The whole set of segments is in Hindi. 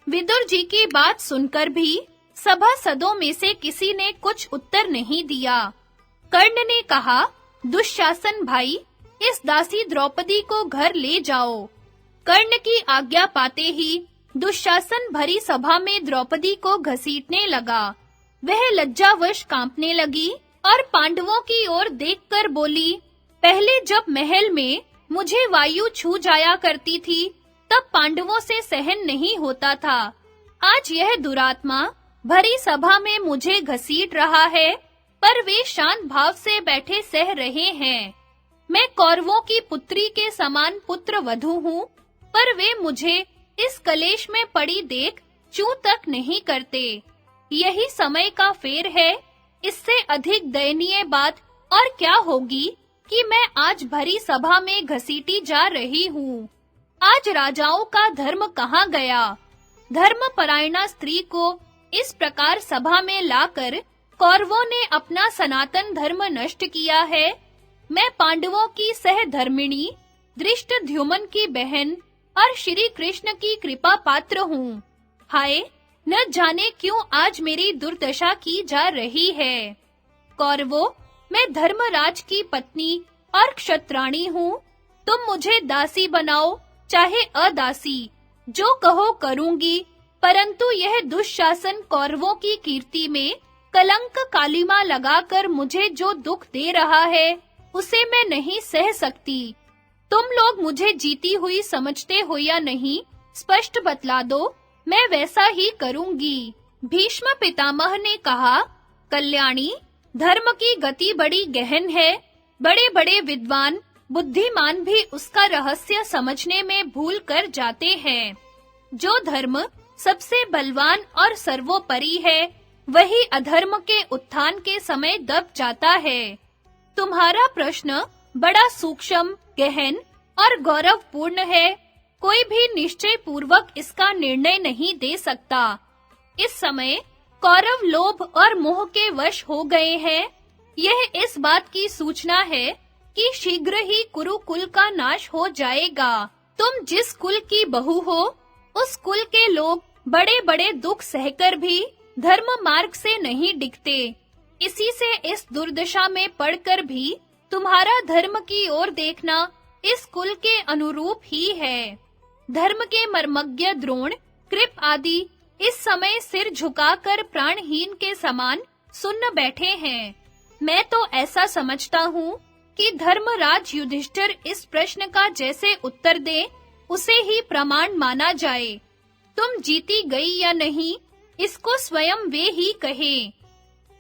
विदुर जी की बात सुनकर भी सभासदों में से किसी ने कुछ उत्तर नहीं दिया। कर्ण ने कहा, दुशासन भाई, इस दासी द्रौपदी को घर ले जाओ। कर्ण की आज्ञा पाते ही दुशासन भरी सभा में द्रौपदी को घसीटने लगा। वह लज्जावश कांपने लगी और पांडवों की ओर देखकर बोली, पहले जब महल में मुझे वायु छू जाया करती थी, तब पांडवों से सहन नहीं होता था। आज यह दुरात्मा भरी सभा में मुझे घसीट रहा है, पर वे शांत भाव से बैठे सह रहे हैं। मैं कौरवों की पुत्री के समान पुत्र वधू हूँ, पर वे मुझे इस कलेश में पड़ी देख चूं तक नहीं करते। यही समय का फेर है। इससे अधिक दयनीय बात और क्या होगी कि मैं आज भरी सभा में घसीटी जा रही हूँ। आज राजाओं का धर्म कहाँ गया? धर्मपरायणा स्त्री को इस प्रकार सभा में लाकर कौरवों ने अपना सनातन धर्म नष्ट किया है। मैं पांडवों की सहधर्मिणी, धृष्टद्युम्न की बहन और श्री कृष्ण की कृपा पात्र हूँ। हाय, न जाने क्यों आज मेरी दुर्दशा की जा रही है। कौरवों, मैं धर्मराज की पत्नी और क्षत्राणी हूँ। तुम मुझे दासी बनाओ, चाहे अदासी, जो कहो करूँगी, परंतु यह दुशासन कौरवों की कीर्ति में कलंक कालिमा लगाकर मुझे जो दुख दे रहा है, उसे मैं नहीं सह सकती। तुम लोग मुझे जीती हुई समझते हो या नहीं, स्पष्ट बतला दो, मैं वैसा ही करूँगी। भीष्म पितामह ने कहा, कल्याणी, धर्म की गति बड़ी गहन है। बड़े-बड़े विद्वान, बुद्धिमान भी उसका रहस्य समझने में भूल कर जाते हैं। जो धर्म सबसे बलवान और सर्वोपरि है, वही अधर्म के उत्थान के समय दब जाता है। तुम्हारा प्रश्न बड़ा सूक्ष्म, गहन और गौरवपूर्ण है। कोई भी निश्चय पूर्वक इसका निर्णय नहीं दे सकता। इस समय कौरव लोभ और मोह के वश हो गए हैं। यह इस बात की सूचना है कि शीघ्र ही कुरुकुल का नाश हो जाएगा। तुम जिस कुल की बहू हो, उस कुल के लोग बड़े-बड़े दुख सहकर भी धर्म मार्ग से नहीं डिगते। इसी से इस दुर्दशा में पड़कर भी तुम्हारा धर्म की ओर देखना इस कुल के अनुरूप ही है। धर्म के मर्मज्ञ द्रोण, कृप आदि इस समय सिर झुकाकर प्राणहीन के समान सुन्न बैठे हैं। मैं तो ऐसा समझता हूँ कि धर्मराज युधिष्ठिर इस प्रश्न का जैसे उत्तर दे, उसे ही प्रमाण माना जाए। तुम जीती गई या नहीं, इसको स्वयं वे ही कहें।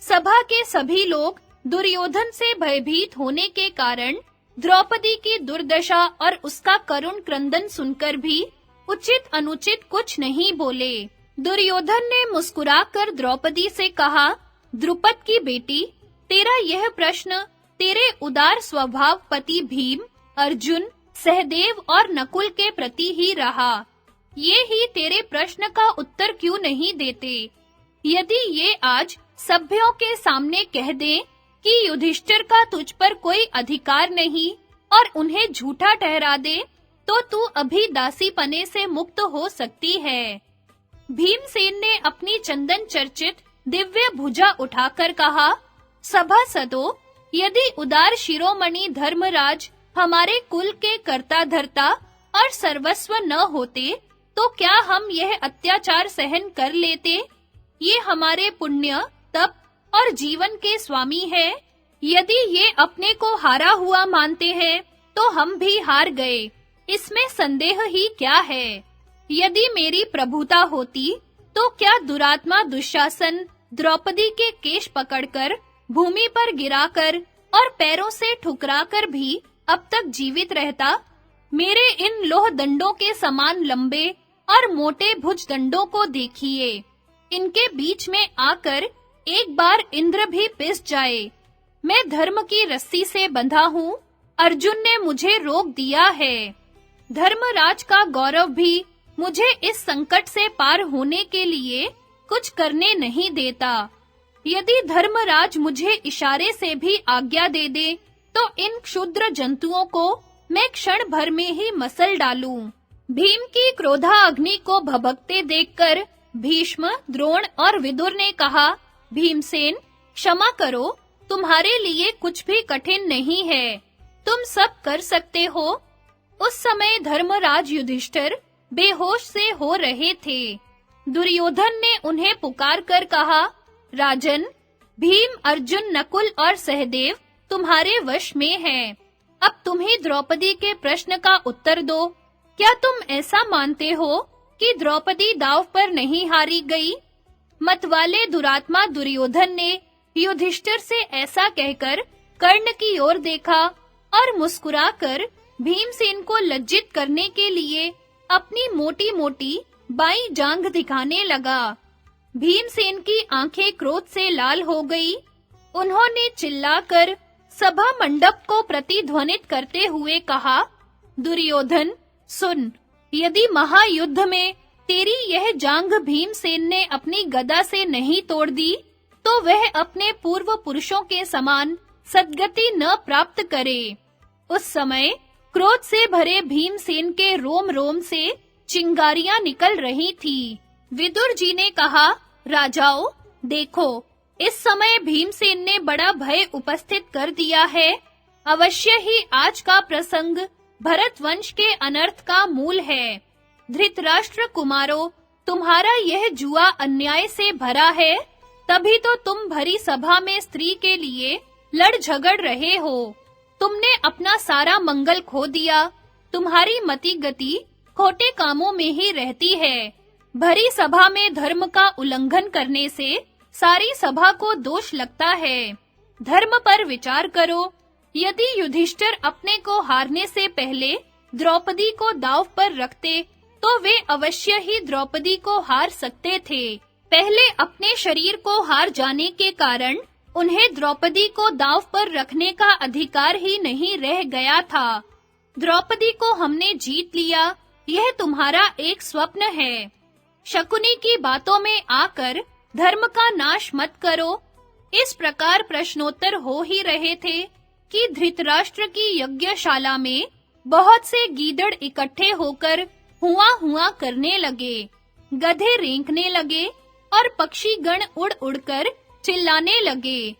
सभा के सभी लोग दुर्योधन से भयभीत होने के कारण द्रौपदी की दुर्दशा और उसका करुण क्रंदन सुनकर भी उचित अनुचित कुछ नहीं बोले। दुर्योधन ने मुस्कुराकर द्रौपदी से कहा, द्रुपद की बेटी, तेरा यह प्रश्न तेरे उदार स्वभाव पति भीम, अर्जुन, सहदेव और नकुल के प्रति ही रहा। ये ही तेरे प्रश्न का उत्तर क्यों नहीं देते? यदि ये आज सभ्यों के सामने कह दें कि युधिष्ठिर का तुझ पर कोई अधिकार नहीं और उन्हें झूठा ठहरा दे, तो तू अभी दासीपने से मुक्त हो सकती है। भीमसेन ने अपनी चंदन चर्चित दिव्य भुजा उठाकर कहा, सभासदों, यदि उदार शिरोमणि धर्मराज हमारे कुल के कर्ता धर्ता और सर्वस्व न होते, तो क्या हम यह अत्याचार सहन कर लेते? ये हमारे पुण्य, तप और जीवन के स्वामी है। यदि ये अपने को हारा हुआ मानते हैं, तो हम भी हार गए। इसमें संदेह ही क्या है? यदि मेरी प्रभुता होती, तो क्या दुरात्मा दुशासन द्रौपदी के केश पकड़कर भूमि पर गिराकर और पैरों से ठुकराकर भी अब तक जीवित रहता? मेरे इन लोह दंडों के समान लंबे और मोटे भुज दंडों को देखिए। इनके बीच में आकर एक बार इंद्र भी पिस जाए। मैं धर्म की रस्सी से बंधा हूँ। अर्जुन ने मुझे रोक दिया है। धर्मराज का गौरव भी मुझे इस संकट से पार होने के लिए कुछ करने नहीं देता। यदि धर्मराज मुझे इशारे से भी आज्ञा दे दे, तो इन क्षुद्र जंतुओं को मैं क्षण भर में ही मसल डालूं। भीम की क्रोधाग्नि को भभकते देखकर भीष्म, द्रोण और विदुर ने कहा, भीमसेन, क्षमा करो, तुम्हारे लिए कुछ भी कठिन नहीं है, तुम सब कर सकते हो। उस समय धर्मराज युधिष्ठिर बेहोश से हो रहे थे। दुर्योधन ने उन्हें पुकार कर कहा, राजन, भीम, अर्जुन, नकुल और सहदेव तुम्हारे वश में हैं। अब तुम ही द्रौपदी के प्रश्न का उत्तर दो। क्या तुम ऐसा मानते हो कि द्रौपदी दांव पर नहीं हारी गई? मतवाले दुरात्मा दुर्योधन ने युधिष्ठिर से ऐसा कहकर कर्ण की ओर देखा और मुस्कुराकर भीमसेन को लज्जित करने के लिए अपनी मोटी-मोटी बाईं जांघ दिखाने लगा। भीमसेन की आंखें क्रोध से लाल हो गई। उन्होंने चिल्लाकर सभा मंडप को प्रतिध्वनित करते हुए कहा, दुर्योधन, सुन, यदि महायुद्ध में तेरी यह जांघ भीमसेन ने अपनी गदा से नहीं तोड़ दी, तो वह अपने पूर्व पुरुषों के समान सद्गति न प्राप्त करे। उस समय क्रोध से भरे भीमसेन के रोम-रोम से चिंगारियां निकल रही थी। विदुर जी ने कहा, राजाओं, देखो, इस समय भीमसेन ने बड़ा भय उपस्थित कर दिया है। अवश्य ही आज का प्रसंग भरत वंश के अनर्थ का मूल है। धृतराष्ट्र कुमारों, तुम्हारा यह जुआ अन्याय से भरा है, तभी तो तुम भरी सभा में स्त्री के लिए लड़ झगड़ रहे हो। तुमने अपना सारा मंगल खो दिया। तुम्हारी मति गति खोटे कामों में ही रहती है। भरी सभा में धर्म का उल्लंघन करने से सारी सभा को दोष लगता है। धर्म पर विचार करो। यदि युधिष्ठिर अपने को हारने से पहले द्रौपदी को दांव पर रखते, तो वे अवश्य ही द्रौपदी को हार सकते थे। पहले अपने शरीर को हार जाने के कारण उन्हें द्रौपदी को दांव पर रखने का अधिकार ही नहीं रह गया था। द्रौपदी को हमने जीत लिया, यह तुम्हारा एक स्वप्न है। शकुनी की बातों में आकर धर्म का नाश मत करो। इस प्रकार प्रश्नोत्तर हो ही रहे थे कि धृतराष्ट्र की यज्ञशाला में बहुत से गीदड़ इकट्ठे होकर हुआ करने लगे। गधे रेंकने लगे और पक्षी गण उड़ उड़कर चिल्लाने लगे।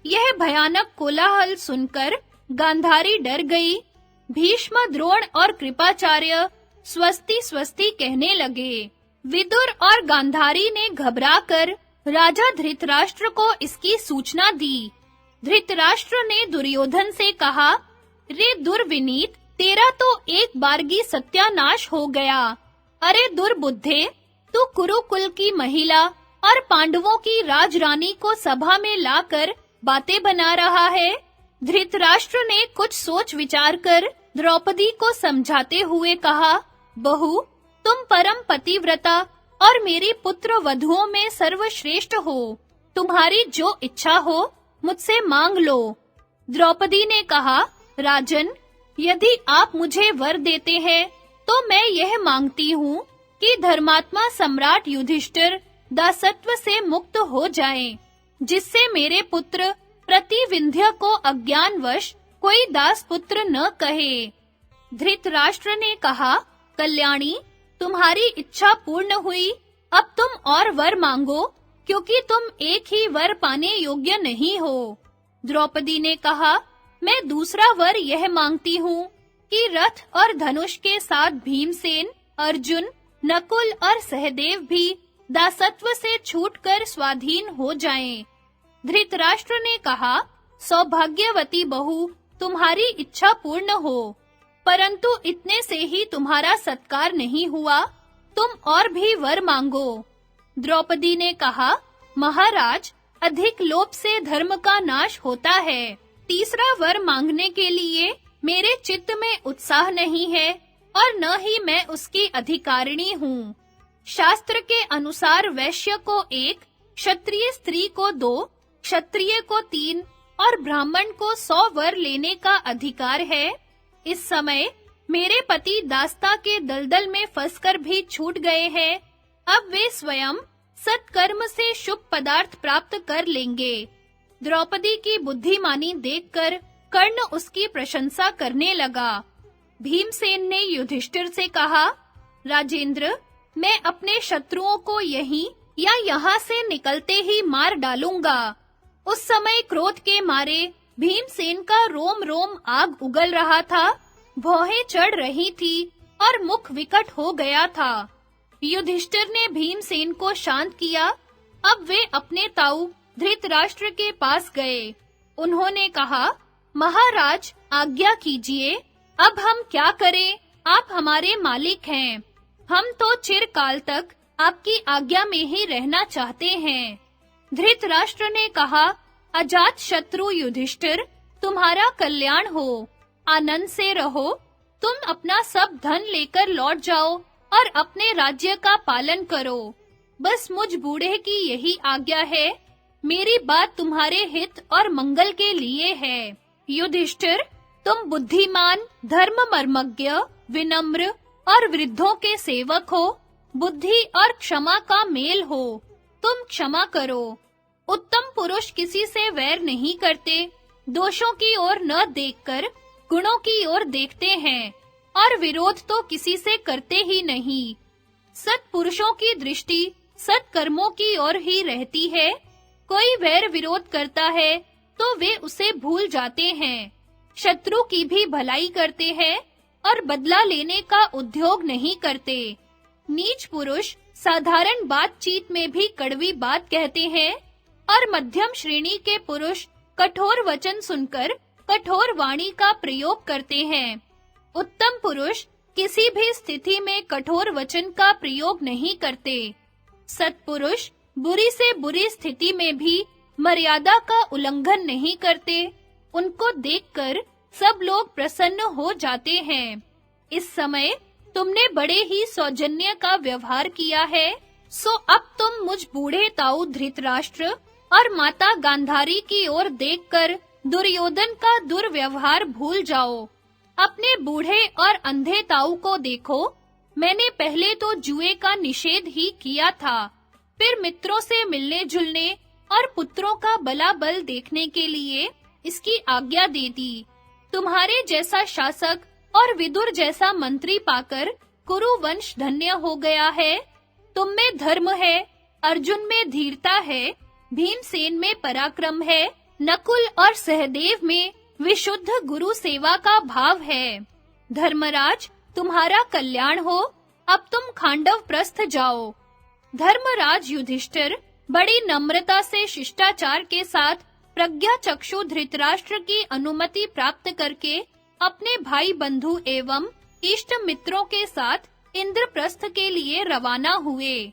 यह भयानक कोलाहल सुनकर गांधारी डर गई। भीष्म, द्रोण और कृपाचार्य स्वस्ति स्वस्ति कहने लगे। विदुर और गांधारी ने घबराकर राजा धृतराष्ट्र को इसकी सूचना दी। धृतराष्ट्र ने दुर्योधन से कहा, रे दुर्विनीत, तेरा तो एक बारगी सत्यानाश हो गया। अरे दुर्बुद्धे, तू कुरुकुल की महिला और पांडवों की राजरानी को सभा में लाकर बातें बना रहा है। धृतराष्ट्र ने कुछ सोच विचार कर द्रौपदी को समझाते हुए कहा, बहू, तुम परम पतिव्रता और मेरी पुत्र वधुओं में सर्वश्रेष्ठ हो। तुम्हारी जो इच्छा हो मुझसे मांग लो। द्रौपदी ने कहा, राजन, यदि आप मुझे वर देते हैं, तो मैं यह मांगती हूँ कि धर्मात्मा सम्राट युधिष्ठिर दासत्व से मुक्त हो जाएं, जिससे मेरे पुत्र प्रतिविंध्य को अज्ञानवश कोई दास पुत्र न कहे। धृतराष्ट्र ने कहा, कल्याणी, तुम्हारी इच्छा पूर्ण हुई। अब तुम और वर मांगो, क्योंकि तुम एक ही वर पाने योग्य नहीं हो। द्रौपदी ने कहा, मैं दूसरा वर यह मांगती हूँ कि रथ और धनुष के साथ भीमसेन, अर्जुन, नकुल और सहदेव भी दासत्व से छूटकर स्वाधीन हो जाएं। धृतराष्ट्र ने कहा, सौभाग्यवती बहू, तुम्हारी इच्छा पूर्ण हो, परंतु इतने से ही तुम्हारा सत्कार नहीं हुआ। तुम और भी वर मांगो। द्रौपदी ने कहा, महाराज, अधिक लोभ से धर्म का नाश होता है। तीसरा वर मांगने के लिए मेरे चित्त में उत्साह नहीं है और न ही मैं उसकी अधिकारिणी हूँ। शास्त्र के अनुसार वैश्य को 1, क्षत्रिय स्त्री को 2, क्षत्रिय को 3 और ब्राह्मण को 100 वर लेने का अधिकार है। इस समय मेरे पति दास्ता के दलदल में फंसकर भी छूट गए हैं। अब वे स्वयं सत्कर्म से शुभ पदार्थ प्राप्त कर लेंगे। द्रौपदी की बुद्धिमानी देखकर कर्ण उसकी प्रशंसा करने लगा। भीमसेन ने युधिष्ठिर से कहा, राजेंद्र, मैं अपने शत्रुओं को यहीं या यहाँ से निकलते ही मार डालूंगा। उस समय क्रोध के मारे भीमसेन का रोम रोम आग उगल रहा था, भौहें चढ़ रही थी और मुख विकट हो गया था। युधिष्ठिर ने भीमसेन को शांत किया। अब वे अपने ताऊ धृतराष्ट्र के पास गए। उन्होंने कहा, महाराज, आज्ञा कीजिए, अब हम क्या करें? आप हमारे मालिक हैं। हम तो चिरकाल तक आपकी आज्ञा में ही रहना चाहते हैं। धृतराष्ट्र ने कहा, अजात शत्रु युधिष्ठिर, तुम्हारा कल्याण हो, आनंद से रहो। तुम अपना सब धन लेकर लौट जाओ और अपने राज्य का पालन करो। बस मुझ बूढ़े की यही आज्ञा है। मेरी बात तुम्हारे हित और मंगल के लिए है। युधिष्ठिर, तुम बुद्धिमान, धर्म मर्मज्ञ, विनम्र और वृद्धों के सेवक हो। बुद्धि और क्षमा का मेल हो। तुम क्षमा करो। उत्तम पुरुष किसी से वैर नहीं करते, दोषों की ओर न देखकर गुणों की ओर देखते हैं और विरोध तो किसी से करते ही नहीं। सत्पुरुषों की दृष्टि सत्कर्मों की ओर ही रहती है। कोई वैर विरोध करता है तो वे उसे भूल जाते हैं। शत्रु की भी भलाई करते हैं और बदला लेने का उद्योग नहीं करते। नीच पुरुष साधारण बातचीत में भी कड़वी बात कहते हैं और मध्यम श्रेणी के पुरुष कठोर वचन सुनकर कठोर वाणी का प्रयोग करते हैं। उत्तम पुरुष किसी भी स्थिति में कठोर वचन का प्रयोग नहीं करते। सत्पुरुष बुरी से बुरी स्थिति में भी मर्यादा का उल्लंघन नहीं करते। उनको देखकर सब लोग प्रसन्न हो जाते हैं। इस समय तुमने बड़े ही सौजन्य का व्यवहार किया है, सो अब तुम मुझ बूढ़े ताऊ धृतराष्ट्र और माता गांधारी की ओर देखकर दुर्योधन का दुर्व्यवहार भूल जाओ। अपने बूढ़े और अंधे ताऊ को देखो। मैंने पहले तो जुए का निषेध ही किया था, फिर मित्रों से मिलने जुलने और पुत्रों का बलाबल देखने के लिए इसकी आज्ञा दे दी। तुम्हारे जैसा शासक और विदुर जैसा मंत्री पाकर कुरु वंश धन्य हो गया है। तुम में धर्म है, अर्जुन में धीरता है, भीमसेन में पराक्रम है, नकुल और सहदेव में विशुद्ध गुरु सेवा का भाव है। धर्मराज, तुम्हारा कल्याण हो। अब तुम खांडव प्रस्थ जाओ। धर्मराज युधिष्ठिर बड़ी नम्रता से शिष्टाचार के साथ प्रज्ञा चक्षु धृतराष्ट्र की अनुमति प्राप्त करके अपने भाई बंधु एवं इष्ट मित्रों के साथ इंद्रप्रस्थ के लिए रवाना हुए।